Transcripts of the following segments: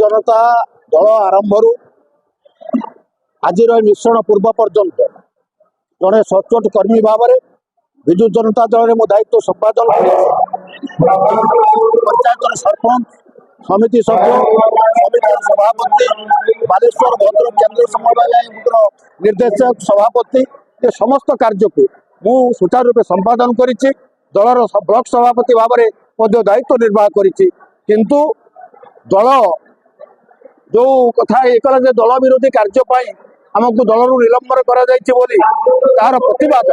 जनता दल आरंभ आज मिश्रण पूर्व पर्यंत जड़े सचोट कर्मी भाव में विजु जनता दल में दायित्व संपादन पंचायत सरपंच समिति सभ्य समिति सभापति बालेश्वर भद्रक केन्द्र समन्वय निर्देशक सभापति ये समस्त कार्य को मु सुचारू रूपे संपादन करिछि। दलर ब्लॉक सभापति भाव में दायित्व निर्वाह करिछि। किंतु दल जो कथा ये कला जे दल विरोधी कार्य आमको दल निलंबन करा जायछि बोली तार प्रतिवाद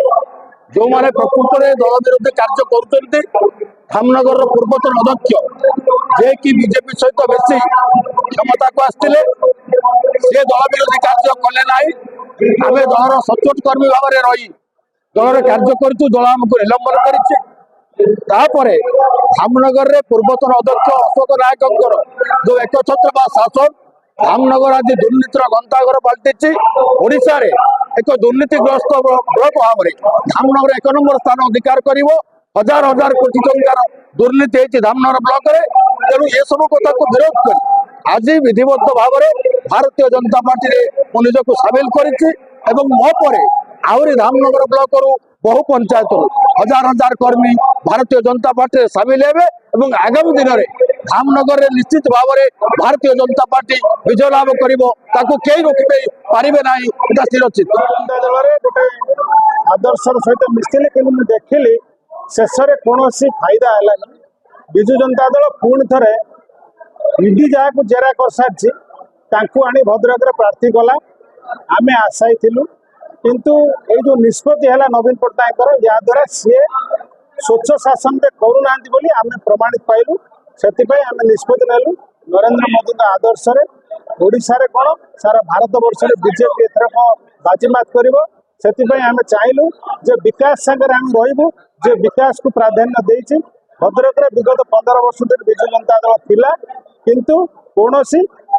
जो माने प्रकृत में दल विरोधी कार्य करुछन्ति धामनगर पूर्वतन अध्यक्ष जे कि बीजेपी सहित बेसी क्षमता को आसथिले से दल विरोधी कार्य कले नाही। आमे दलर सचोट कर्मी भाव में रही दलर कार्य करूँ दल आमको निलंबन करिछि। तापरे धामनगर रे पूर्वतन अध्यक्ष अशोक नायक जो एकछत्र शासन धामनगर आज दुर्नीतिर गंताघर पलटि ओडिशा रे एक दुर्नीतिग्रस्त ब्लॉक भाव में धामनगर 1 नंबर स्थान अधिकार करिवो। हजार हजार कोटी टंकार दुर्नीति होती धामनगर ब्लॉक रे। तेणु ये सब कथा को विरोध कर आज विधिवत भाव में भारतीय जनता पार्टी रे मो निजक सामिल करिछि एवं मो परे आहरी धामनगर ब्लॉक रु बहु पंचायत हजार हजार कर्मी भारतीय जनता पार्टी रे सामिल हेबे एवं आगामी दिन में धामनगर रे निश्चित भाव में भारतीय जनता पार्टी विजय लाभ करिवो ताको केही रोकिबे पारिबे नाही। एटा स्थिरचित जनता दल रे गोटे आदर्श सहित मिसिले कि मैं देखिली शेष में कौन फायदा है विजु जनता दल पुणी थे ईडी जहाँ को जेरा कर सारी आनी भद्रक प्रार्थी कला आम आशायी थिलु किंतु ये जो निष्पत्ति है नवीन पट्टनायक याद्वारा सी स्वच्छ शासन में करूना आम प्रमाणित पाइलु से आम निष्पत्ति नेलु नरेंद्र मोदी आदर्श ओडिशा रे कौन सारा भारत वर्ष में बीजेपी एथरक बाजीमात करिवो से आम चाहलु जे विकास सागर आम रही जे विकास को प्राधान्य देछि। भद्रक रे विगत 15 वर्ष धरि विजु जनता दल थिला किंतु कौन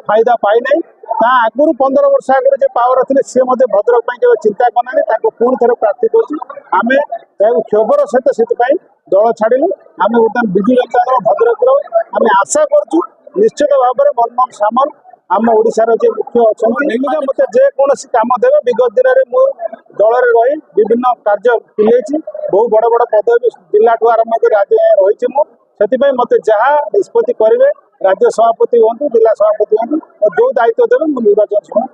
फायदा पाई नहीं। आगुरी 15 वर्ष आगे जो पावर थे सी भद्रक के चिंता करना पुणी थे प्रार्थी करें क्षोभर सहित दल छाड़ू आम बर्तमान विजु जनता दल भद्रक आम आशा करूँ निश्चित भाव में मनमोहन सामल आम ओडिशार जे मुख्य अच्छा मत जेकोसी कम देवे विगत दिन में दल रही विभिन्न कार्य तुले बहु बड़ बड़ पदवी जिला ठू आरंभ कर राज्य रही से मत जहाँ निष्पत्ति करेंगे राज्य सभापति हूँ जिला सभापति हूँ जो दायित्व देवे निर्वाचन समय